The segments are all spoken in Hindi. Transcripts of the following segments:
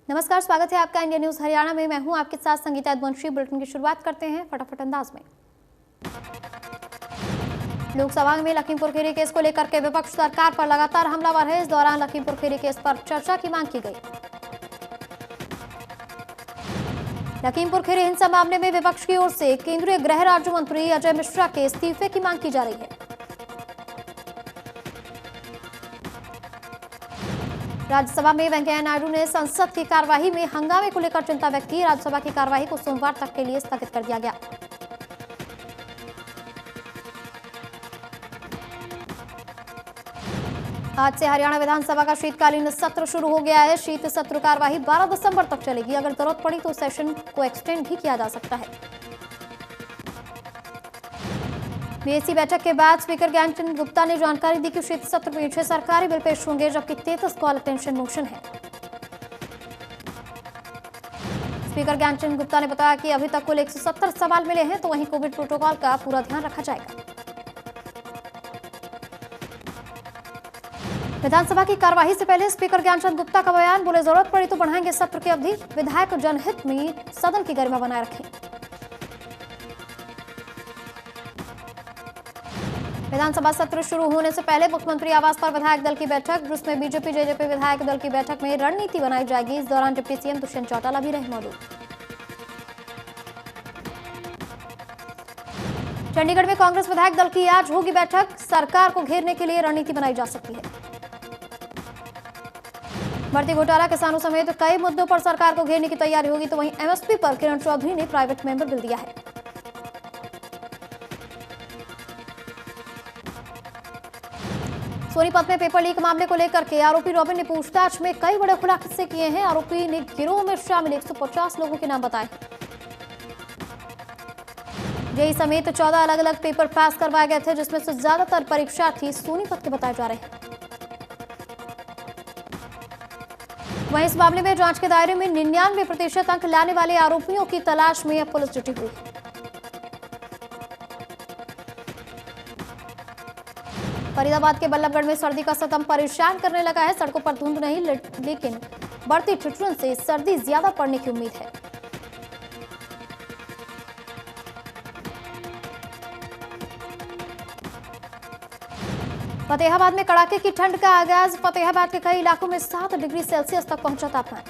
नमस्कार, स्वागत है आपका इंडिया न्यूज हरियाणा में। मैं हूं आपके साथ संगीता यदवंशी। बुलेटिन की शुरुआत करते हैं फटाफट अंदाज में। लोकसभा में लखीमपुर खीरी केस को लेकर के विपक्ष सरकार पर लगातार हमलावर है। इस दौरान लखीमपुर खीरी केस पर चर्चा की मांग की गई। लखीमपुर खीरी हिंसा मामले में विपक्ष की ओर से केंद्रीय गृह राज्य मंत्री अजय मिश्रा के इस्तीफे की मांग की जा रही है। राज्यसभा में वेंकैया नायडू ने संसद की कार्यवाही में हंगामे को लेकर चिंता व्यक्त की। राज्यसभा की कार्यवाही को सोमवार तक के लिए स्थगित कर दिया गया। आज से हरियाणा विधानसभा का शीतकालीन सत्र शुरू हो गया है। शीत सत्र कार्यवाही 12 दिसंबर तक चलेगी। अगर जरूरत पड़ी तो सेशन को एक्सटेंड भी किया जा सकता है। बीएससी बैठक के बाद स्पीकर ज्ञानचंद गुप्ता ने जानकारी दी कि शीत सत्र में 6 सरकारी बिल पेश होंगे, जबकि 33 कॉल अटेंशन मोशन है। स्पीकर ज्ञानचंद गुप्ता ने बताया कि अभी तक कुल 170 सवाल मिले हैं, तो वहीं कोविड प्रोटोकॉल का पूरा ध्यान रखा जाएगा। विधानसभा की कार्यवाही से पहले स्पीकर ज्ञानचंद गुप्ता का बयान, बोले जरूरत पड़ी तो बढ़ाएंगे सत्र की अवधि। विधायक जनहित में सदन की गरिमा बनाए रखें। विधानसभा सत्र शुरू होने से पहले मुख्यमंत्री आवास पर विधायक दल की बैठक, जिसमें बीजेपी जेजेपी विधायक दल की बैठक में रणनीति बनाई जाएगी। इस दौरान डिप्टी सीएम दुष्यंत चौटाला भी रहे मौजूद। चंडीगढ़ में कांग्रेस विधायक दल की आज होगी बैठक। सरकार को घेरने के लिए रणनीति बनाई जा सकती है। भर्ती घोटाला, किसानों समेत कई मुद्दों पर सरकार को घेरने की तैयारी होगी। तो वहीं एमएसपी पर किरण चौधरी ने प्राइवेट मेंबर बिल दिया है। सोनीपत में पेपर लीक मामले को लेकर के आरोपी रॉबिन ने पूछताछ में कई बड़े खुलासे किए हैं। आरोपी ने गिरोह में शामिल 150 लोगों के नाम बताए। जेईई समेत 14 अलग अलग पेपर पास करवाए गए थे, जिसमें से ज्यादातर परीक्षार्थी सोनीपत के बताए जा रहे हैं। वहीं इस मामले में जांच के दायरे में 99% अंक लाने वाले आरोपियों की तलाश में अब पुलिस जुटी हुई है। फरीदाबाद के बल्लभगढ़ में सर्दी का सतम परेशान करने लगा है। सड़कों पर धुंध नहीं, लेकिन बढ़ती ठिठुरन से सर्दी ज्यादा पड़ने की उम्मीद है। फतेहाबाद में कड़ाके की ठंड का आगाज। फतेहाबाद के कई इलाकों में 7 डिग्री सेल्सियस तक पहुंचा तापमान।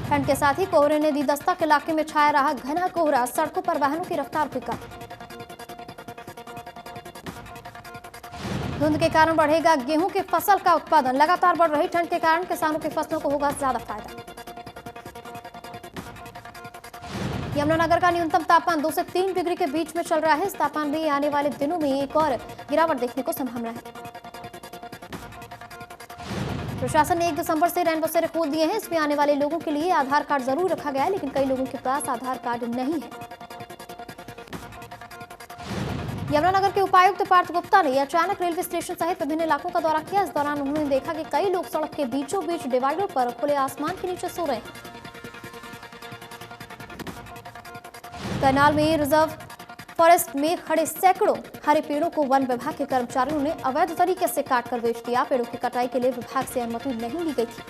ठंड के साथ ही कोहरे ने दी दस्तक। इलाके में छाया रहा घना कोहरा। सड़कों पर वाहनों की रफ्तार भी कम। धुंध के कारण बढ़ेगा गेहूं की फसल का उत्पादन। लगातार बढ़ रही ठंड के कारण किसानों की फसलों को होगा ज्यादा फायदा। यमुनानगर का न्यूनतम तापमान 2 से 3 डिग्री के बीच में चल रहा है। इस तापमान में आने वाले दिनों में एक और गिरावट देखने को संभावना है। प्रशासन ने 1 दिसंबर से रैन बसेरे खोल दिए हैं। इसमें आने वाले लोगों के लिए आधार कार्ड जरूर रखा गया है, लेकिन कई लोगों के पास आधार कार्ड नहीं है। यमुनानगर के उपायुक्त पार्थ गुप्ता ने अचानक रेलवे स्टेशन सहित विभिन्न इलाकों का दौरा किया। इस दौरान उन्होंने देखा कि कई लोग सड़क के बीचों बीच डिवाइडर पर खुले आसमान के नीचे सो रहे हैं। करनाल में रिजर्व फॉरेस्ट में खड़े सैकड़ों हरे पेड़ों को वन विभाग के कर्मचारियों ने अवैध तरीके से काटकर बेच दिया। पेड़ों की कटाई के लिए विभाग से अनुमति नहीं ली गई थी।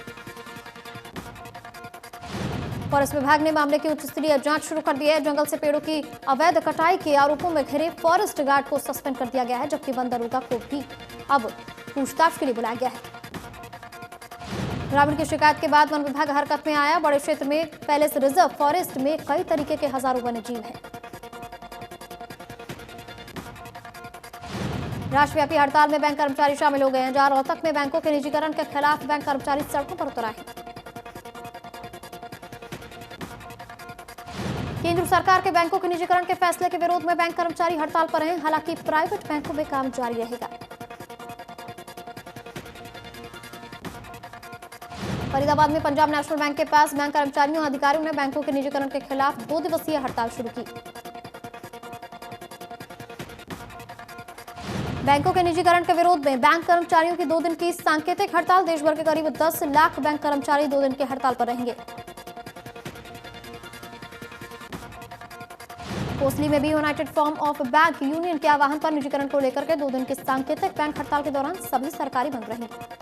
फॉरेस्ट विभाग ने मामले की उच्च स्तरीय जांच शुरू कर दी है। जंगल से पेड़ों की अवैध कटाई के आरोपों में घिरे फॉरेस्ट गार्ड को सस्पेंड कर दिया गया है, जबकि वन दरोगा को भी अब पूछताछ के लिए बुलाया गया है। ग्रामीण की शिकायत के बाद वन विभाग हरकत में आया। बड़े क्षेत्र में पहले से रिजर्व फॉरेस्ट में कई तरीके के हजारों वन्य जीव हैं। राष्ट्रव्यापी हड़ताल में बैंक कर्मचारी शामिल हो गए हैं। जहां रोहतक में बैंकों के निजीकरण के खिलाफ बैंक कर्मचारी सड़कों पर उतर आए हैं। केंद्र सरकार के बैंकों के निजीकरण के फैसले के विरोध में बैंक कर्मचारी हड़ताल पर हैं। हालांकि प्राइवेट बैंकों में काम जारी रहेगा। फरीदाबाद में पंजाब नेशनल बैंक के पास बैंक कर्मचारियों और अधिकारियों ने बैंकों के निजीकरण के खिलाफ 2 दिवसीय हड़ताल शुरू की। बैंकों के निजीकरण के विरोध में बैंक कर्मचारियों की 2 दिन की सांकेतिक हड़ताल। देश भर के करीब 10 लाख बैंक कर्मचारी 2 दिन की हड़ताल पर रहेंगे। कोसली में भी United form of bank union के आह्वान पर निजीकरण को लेकर के 2 दिन की सांकेतिक बैंक हड़ताल के दौरान सभी सरकारी बंद रहेंगे।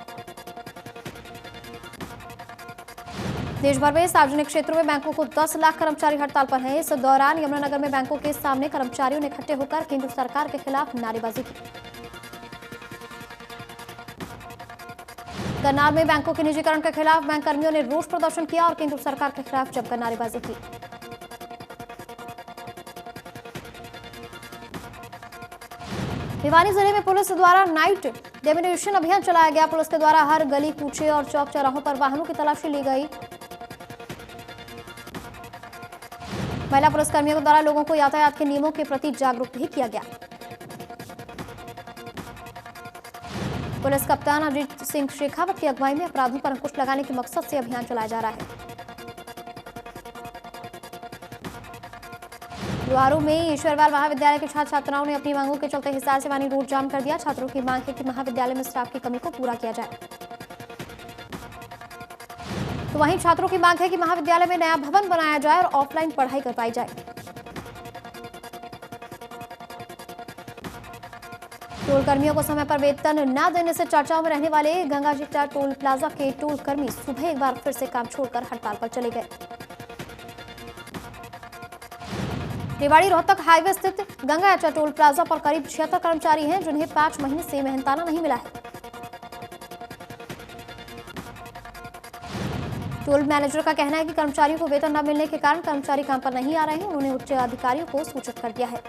देश भर में सार्वजनिक क्षेत्रों में बैंकों को 10 लाख कर्मचारी हड़ताल पर हैं। इस दौरान यमुनानगर में बैंकों के सामने कर्मचारियों ने इकट्ठे होकर केंद्र सरकार के खिलाफ नारेबाजी की। करनाल में बैंकों के निजीकरण के खिलाफ बैंक कर्मियों ने रोष प्रदर्शन किया और केंद्र सरकार के खिलाफ जमकर नारेबाजी की। भिवानी जिले में पुलिस द्वारा नाइट डेमिनेशन अभियान चलाया गया। पुलिस के द्वारा हर गली कूचे और चौक चौराहों पर वाहनों की तलाशी ली गई। महिला पुलिसकर्मियों के द्वारा लोगों को यातायात के नियमों के प्रति जागरूक भी किया गया। पुलिस कप्तान अजीत सिंह शेखावत की अगुवाई में अपराधों पर अंकुश लगाने के मकसद से अभियान चलाया जा रहा है। लोहारू में ईश्वरवाल महाविद्यालय के छात्र छात्राओं ने अपनी मांगों के चलते हिसार सेवानी रोड जाम कर दिया। छात्रों की मांग है कि महाविद्यालय में स्टाफ की कमी को पूरा किया जाए। तो वहीं छात्रों की मांग है कि महाविद्यालय में नया भवन बनाया जाए और ऑफलाइन पढ़ाई करवाई जाए। टोल कर्मियों को समय पर वेतन न देने से चर्चाओं में रहने वाले गंगाजीटा टोल प्लाजा के टोल कर्मी सुबह एक बार फिर से काम छोड़कर हड़ताल पर चले गए। रेवाड़ी रोहतक हाईवे स्थित गंगाजीटा टोल प्लाजा पर करीब 76 कर्मचारी हैं जिन्हें 5 महीने से मेहनताना नहीं मिला है। टोल मैनेजर का कहना है कि कर्मचारियों को वेतन न मिलने के कारण कर्मचारी काम पर नहीं आ रहे हैं। उन्होंने उच्च अधिकारियों को सूचित कर दिया है।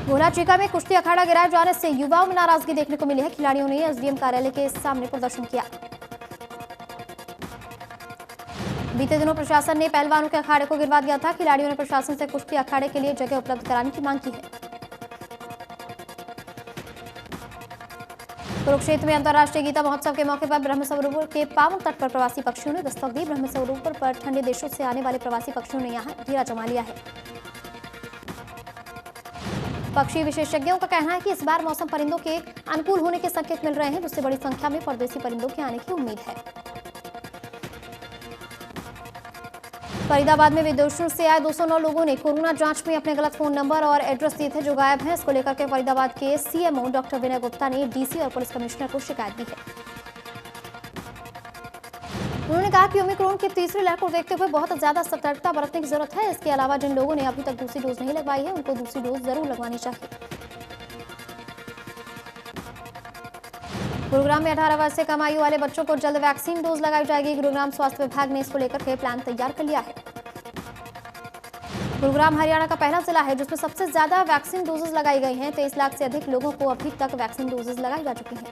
गोला चीका में कुश्ती अखाड़ा गिराए जाने से युवाओं में नाराजगी देखने को मिली है। खिलाड़ियों ने एसडीएम कार्यालय के सामने प्रदर्शन किया। बीते दिनों प्रशासन ने पहलवानों के अखाड़े को गिरवा दिया था। खिलाड़ियों ने प्रशासन से कुश्ती अखाड़े के लिए जगह उपलब्ध कराने की मांग की है। कुरुक्षेत्र में अंतर्राष्ट्रीय गीता महोत्सव के मौके पर ब्रह्म सरोवर के पावन तट पर प्रवासी पक्षियों ने दस्तक दी। ब्रह्म सरोवर पर ठंडे देशों से आने वाले प्रवासी पक्षियों ने यहां डेरा जमा लिया है। पक्षी विशेषज्ञों का कहना है कि इस बार मौसम परिंदों के अनुकूल होने के संकेत मिल रहे हैं, जिससे बड़ी संख्या में परदेसी परिंदों के आने की उम्मीद है। फरीदाबाद में विदेशों से आए 209 लोगों ने कोरोना जांच में अपने गलत फोन नंबर और एड्रेस दिए थे जो गायब हैं। इसको लेकर के फरीदाबाद के सीएमओ डॉक्टर विनय गुप्ता ने डीसी और पुलिस कमिश्नर को शिकायत दी है। उन्होंने कहा कि ओमिक्रॉन की तीसरी लहर को देखते हुए बहुत ज्यादा सतर्कता बरतने की जरूरत है। इसके अलावा जिन लोगों ने अभी तक दूसरी डोज नहीं लगवाई है उनको दूसरी डोज जरूर लगवानी चाहिए। गुरुग्राम में 18 वर्ष से कम आयु वाले बच्चों को जल्द वैक्सीन डोज लगाई जाएगी। गुरुग्राम स्वास्थ्य विभाग ने इसको लेकर के प्लान तैयार कर लिया है। गुरुग्राम हरियाणा का पहला जिला है जिसमें सबसे ज्यादा वैक्सीन डोजेज लगाई गई हैं। 23 लाख से अधिक लोगों को अभी तक वैक्सीन डोजेज लगाई जा चुकी हैं।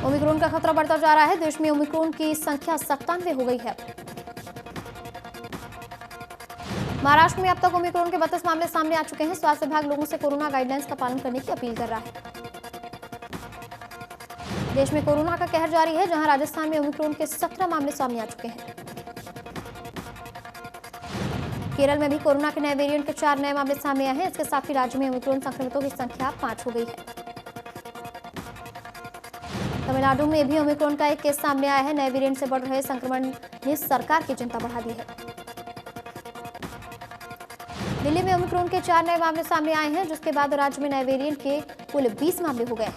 ओमिक्रॉन का खतरा बढ़ता जा रहा है। देश में ओमिक्रॉन की संख्या 97 हो गई है। महाराष्ट्र में अब तक ओमिक्रॉन के 32 मामले सामने आ चुके हैं। स्वास्थ्य विभाग लोगों से कोरोना गाइडलाइंस का पालन करने की अपील कर रहा है। देश में कोरोना का कहर जारी है, जहां राजस्थान में ओमिक्रॉन के 17 मामले सामने आ चुके हैं। केरल में भी कोरोना के नए वेरिएंट के 4 नए मामले सामने आए हैं। इसके साथ ही राज्य में ओमिक्रॉन संक्रमितों की संख्या 5 हो गई है। तमिलनाडु में भी ओमिक्रॉन का एक केस सामने आया है। नए वेरिएंट से बढ़ रहे संक्रमण ने सरकार की चिंता बढ़ा दी है। दिल्ली में ओमिक्रॉन के 4 नए मामले सामने आए हैं, जिसके बाद राज्य में नए वेरिएंट के कुल 20 मामले हो गए हैं।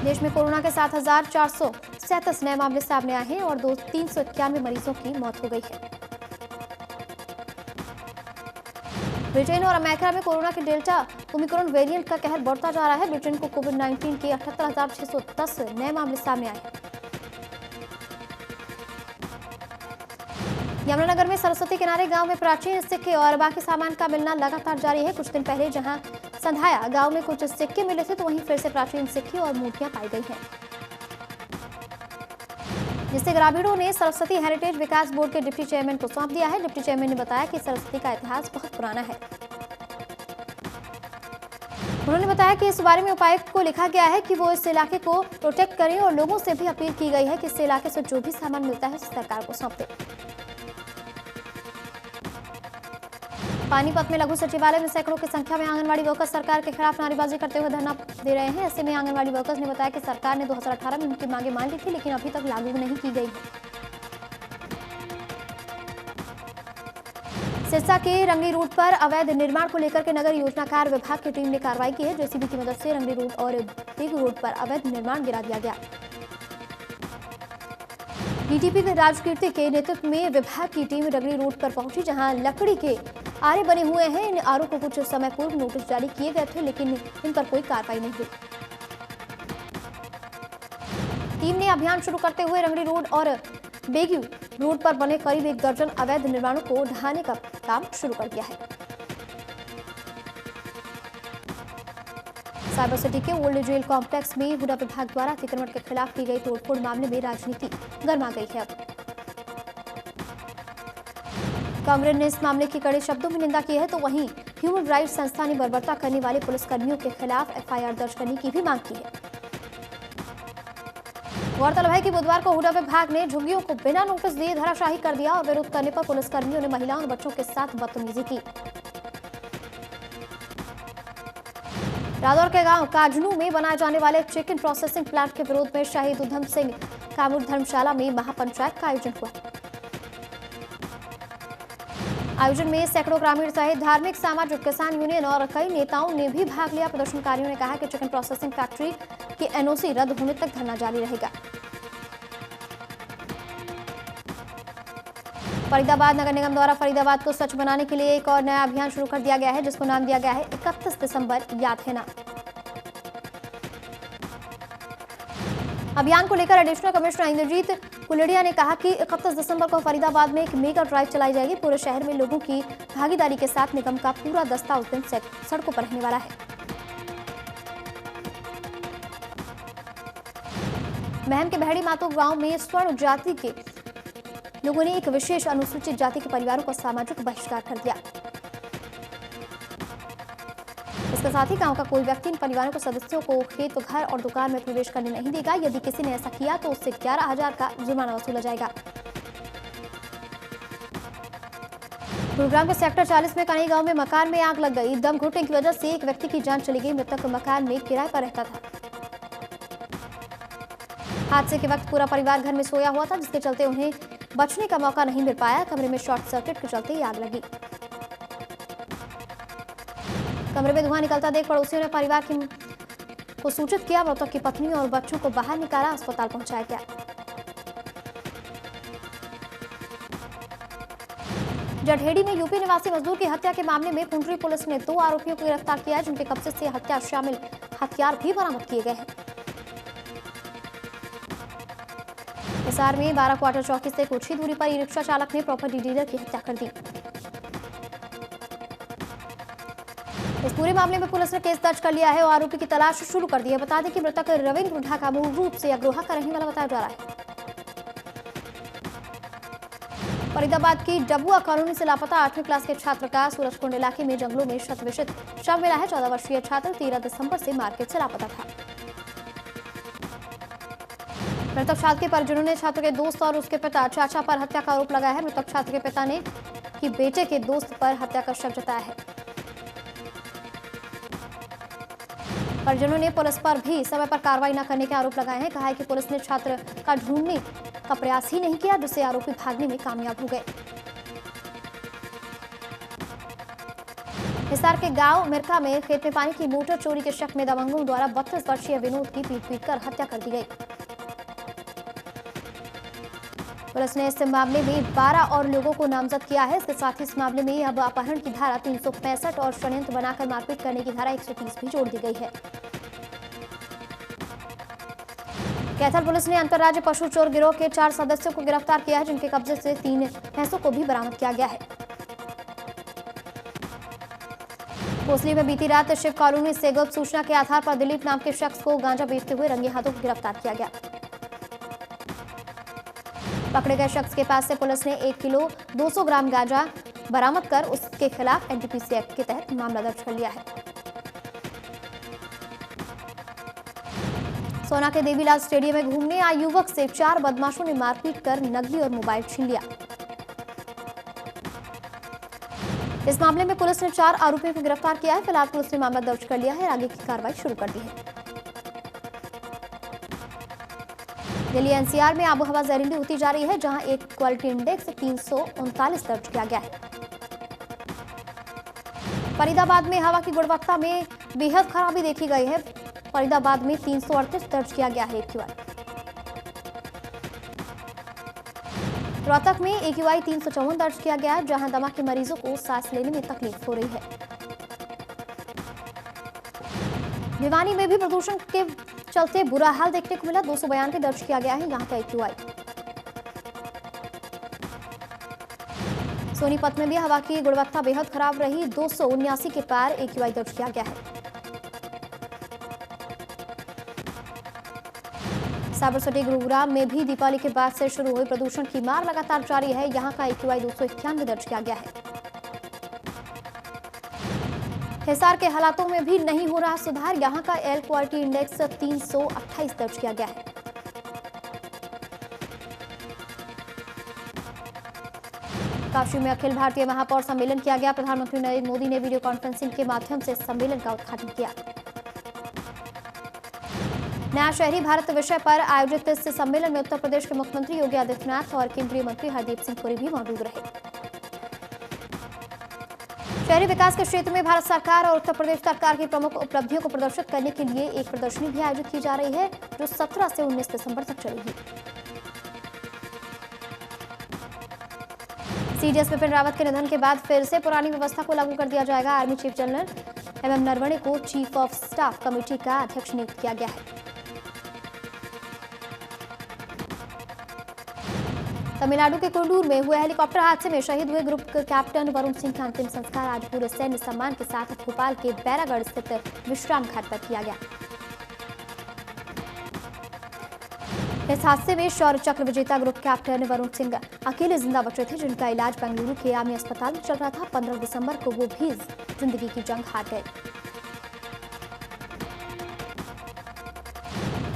देश में कोरोना के 7,437 नए मामले सामने आए हैं और 391 मरीजों की मौत हो गई है। ब्रिटेन और अमेरिका में कोरोना के डेल्टा ओमिक्रॉन वेरिएंट का कहर बढ़ता जा रहा है। ब्रिटेन को कोविड-19 के 78,610 नए मामले सामने आए हैं। यमुनानगर में सरस्वती किनारे गांव में प्राचीन सिक्के और बाकी सामान का मिलना लगातार जारी है। कुछ दिन पहले जहां संधाया गांव में कुछ सिक्के मिले थे, तो वहीं फिर से प्राचीन सिक्के और मूर्तियां पाई गई हैं, जिससे ग्रामीणों ने सरस्वती हेरिटेज विकास बोर्ड के डिप्टी चेयरमैन को सौंप दिया है। डिप्टी चेयरमैन ने बताया कि सरस्वती का इतिहास बहुत पुराना है। उन्होंने बताया कि इस बारे में उपायुक्त को लिखा गया है कि वो इस इलाके को प्रोटेक्ट करें और लोगों से भी अपील की गई है कि इस इलाके से जो भी सामान मिलता है उसे सरकार को सौंप दे। पानीपत में लघु सचिवालय में सैकड़ों की संख्या में आंगनवाड़ी वर्कर्स सरकार के खिलाफ नारेबाजी करते हुए धरना दे रहे हैं। ऐसे में आंगनवाड़ी वर्कर्स ने बताया कि सरकार ने 2018 में उनकी मांगे मान ली थी, लेकिन अभी तक लागू नहीं की गई। सिरसा के रंगली रोड पर अवैध निर्माण को लेकर के नगर योजनाकार विभाग की टीम ने कार्रवाई की है। जेसीबी की मदद से रंगली रोड और बेगू रोड पर अवैध निर्माण गिरा दिया गया। डीटीपी राजकीर्ति के नेतृत्व में विभाग की टीम रंगली रोड पर पहुंची, जहां लकड़ी के आरे बने हुए हैं। इन आरों को कुछ समय पूर्व नोटिस जारी किए गए थे, लेकिन इन पर कोई कार्रवाई नहीं हुई। टीम ने अभियान शुरू करते हुए रंगली रोड और बेगू रोड पर बने करीब 1 दर्जन अवैध निर्माणों को ढहाने का काम शुरू कर दिया है। साइबर सिटी के ओल्ड जेल कॉम्प्लेक्स में हुडा विभाग द्वारा अतिक्रमण के खिलाफ की गई तोड़फोड़ मामले में राजनीति गर्मा गई है। अब कांग्रेस ने इस मामले की कड़े शब्दों में निंदा की है, तो वहीं ह्यूमन राइट्स संस्था ने बर्बरता करने वाले पुलिसकर्मियों के खिलाफ एफआईआर दर्ज करने की भी मांग की है। गौरतलब है कि बुधवार को हुडा विभाग ने झुग्गियों को बिना नोटिस दिए धराशाही कर दिया और विरोध करने पर पुलिसकर्मियों ने महिलाओं और बच्चों के साथ बदतमीजी की। रादौर के गांव काजनू में बनाए जाने वाले चिकन प्रोसेसिंग प्लांट के विरोध में शहीद उधम सिंह कामूर धर्मशाला में महापंचायत का आयोजन हुआ। आयोजन में सैकड़ों ग्रामीण सहित धार्मिक, सामाजिक, किसान यूनियन और कई नेताओं ने भी भाग लिया। प्रदर्शनकारियों ने कहा कि चिकन प्रोसेसिंग फैक्ट्री की एनओसी रद्द होने तक धरना जारी रहेगा। फरीदाबाद नगर निगम द्वारा फरीदाबाद को स्वच्छ बनाने के लिए एक और नया अभियान शुरू कर दिया गया है, जिसको नाम दिया गया है 31 दिसंबर याद है ना। अभियान को लेकर एडिशनल कमिश्नर इंद्रजीत कुलड़िया ने कहा कि 31 दिसंबर को फरीदाबाद में एक मेगा ड्राइव चलाई जाएगी। पूरे शहर में लोगों की भागीदारी के साथ निगम का पूरा दस्ता उस दिन सड़कों पर रहने वाला है। महम के बहड़ी मातो गांव में स्वर्ण जाति के लोगों ने एक विशेष अनुसूचित जाति के परिवारों का सामाजिक बहिष्कार कर दिया। इसके साथ ही गांव का कोई व्यक्ति इन परिवारों के सदस्यों को खेत, घर और दुकान में प्रवेश करने नहीं देगा। यदि किसी ने ऐसा किया तो उससे 11,000 का जुर्माना वसूला जाएगा। गुरुग्राम के सेक्टर 40 में कनई गांव में मकान में आग लग गई। दम घुटने की वजह से एक व्यक्ति की जान चली गई। मृतक मकान में किराए पर रहता था। हादसे के वक्त पूरा परिवार घर में सोया हुआ था, जिसके चलते उन्हें बचने का मौका नहीं मिल पाया। कमरे में शॉर्ट सर्किट के चलते आग लगी। कमरे में धुआं निकलता देख पड़ोसियों ने परिवार को सूचित किया। मृतक की पत्नी और बच्चों को बाहर निकाला, अस्पताल पहुंचाया गया। जटहेड़ी में यूपी निवासी मजदूर की हत्या के मामले में पुंडरी पुलिस ने 2 आरोपियों को गिरफ्तार किया है, जिनके कब्जे से हत्या शामिल हथियार भी बरामद किए गए हैं। हिसार में 12 क्वार्टर चौकी से कुछ ही दूरी पर ई रिक्शा चालक ने प्रॉपर्टी डीलर की हत्या कर दी। इस पूरे मामले में पुलिस ने केस दर्ज कर लिया है और आरोपी की तलाश शुरू कर दी है। बता दें कि मृतक रविंद्र ढाका मूल रूप से अग्रोहा का रहने वाला बताया जा रहा है। फरीदाबाद की डबुआ कॉलोनी से लापता 8वीं क्लास के छात्र का सूरजकुंड इलाके में जंगलों में शतविषित शव मिला है। 14 वर्षीय छात्र 13 दिसंबर से मार्केट से लापता था। मृतक छात्र के परिजनों ने छात्र के दोस्त और उसके पिता चाचा पर हत्या का आरोप लगाया है। मृतक छात्र के पिता ने कि बेटे के दोस्त पर हत्या का शक जताया है। परिजनों ने पुलिस पर भी समय पर कार्रवाई न करने के आरोप लगाए हैं। कहा है कि पुलिस ने छात्र का ढूंढने का प्रयास ही नहीं किया, जिससे आरोपी भागने में कामयाब हो गए। हिसार के गांव मिरका में खेत में पानी की मोटर चोरी के शक में दबंगों द्वारा 32 वर्षीय विनोद की पीट कर हत्या कर दी गई। पुलिस ने इस मामले में 12 और लोगों को नामजद किया है। इसके साथ ही इस मामले में अब अपहरण की धारा 365 और षड्यंत्र बनाकर मारपीट करने की धारा 130 भी जोड़ दी गई है। कैथल पुलिस ने अंतर्राज्य पशु चोर गिरोह के 4 सदस्यों को गिरफ्तार किया है, जिनके कब्जे से 3 भैंसों को भी बरामद किया गया है। कोसली में बीती रात शिव कॉलोनी से गुप्त सूचना के आधार पर दिलीप नाम के शख्स को गांजा बेचते हुए रंगे हाथों गिरफ्तार किया गया। पकड़े गए शख्स के पास से पुलिस ने 1 किलो 200 ग्राम गांजा बरामद कर उसके खिलाफ एनडीपीसी एक्ट के तहत मामला दर्ज कर लिया है। सोना के देवीलाल स्टेडियम में घूमने आए युवक से 4 बदमाशों ने मारपीट कर नकदी और मोबाइल छीन लिया। इस मामले में पुलिस ने 4 आरोपियों को गिरफ्तार किया है। फिलहाल पुलिस ने मामला दर्ज कर लिया है और आगे की कार्रवाई शुरू कर दी है। दिल्ली एनसीआर में आबोहवा जहरीली होती जा रही है, जहां एक क्वालिटी इंडेक्स 339 दर्ज किया गया है। फरीदाबाद में हवा की गुणवत्ता में बेहद खराबी देखी गई है। फरीदाबाद में 338 दर्ज किया गया है AQI। रोहतक में AQI 354 दर्ज किया गया है, जहां दमा के मरीजों को सांस लेने में तकलीफ हो रही है। भिवानी में भी प्रदूषण के चलते बुरा हाल देखने को मिला। 292 दर्ज किया गया है यहां का AQI। सोनीपत में भी हवा की गुणवत्ता बेहद खराब रही। 279 के पार AQI दर्ज किया गया है। साबरमती गुरुग्राम में भी दीपावली के बाद से शुरू हुई प्रदूषण की मार लगातार जारी है। यहां का AQI 291 दर्ज किया गया है। हिसार के हालातों में भी नहीं हो रहा सुधार। यहां का एयर क्वालिटी इंडेक्स 328 दर्ज किया गया है। काशी में अखिल भारतीय महापौर सम्मेलन किया गया। प्रधानमंत्री नरेंद्र मोदी ने वीडियो कॉन्फ्रेंसिंग के माध्यम से सम्मेलन का उद्घाटन किया। नया शहरी भारत विषय पर आयोजित इस सम्मेलन में उत्तर प्रदेश के मुख्यमंत्री योगी आदित्यनाथ और केंद्रीय मंत्री हरदीप सिंह पुरी भी मौजूद रहे। शहरी विकास के क्षेत्र में भारत सरकार और उत्तर प्रदेश सरकार की प्रमुख उपलब्धियों को प्रदर्शित करने के लिए एक प्रदर्शनी भी आयोजित की जा रही है, जो 17 से 19 दिसंबर तक चलेगी। CDS बिपिन रावत के निधन के बाद फिर से पुरानी व्यवस्था को लागू कर दिया जाएगा। Army chief general MM Naravane को चीफ ऑफ स्टाफ कमेटी का अध्यक्ष नियुक्त किया गया है। तमिलनाडु के कुंडूर में हुए हेलीकॉप्टर हादसे में शहीद हुए ग्रुप कैप्टन वरुण सिंह का अंतिम संस्कार आज पूरे सैन्य सम्मान के साथ भोपाल के बैरागढ़ स्थित विश्राम घाट पर किया गया। इस हादसे में शौर्य चक्र विजेता ग्रुप कैप्टन वरुण सिंह अकेले जिंदा बचे थे, जिनका इलाज बेंगलुरु के आर्मी अस्पताल में चल रहा था। 15 दिसंबर को वो भी जिंदगी की जंग हार गए।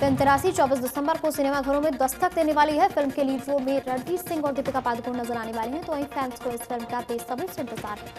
फिल्म 83 24 दिसंबर को सिनेमाघरों में दस्तक देने वाली है। फिल्म के लीड रोल में रणवीर सिंह और दीपिका पादुकोण नजर आने वाले हैं, तो वहीं फैंस को इस फिल्म का बेसब्री से इंतजार है।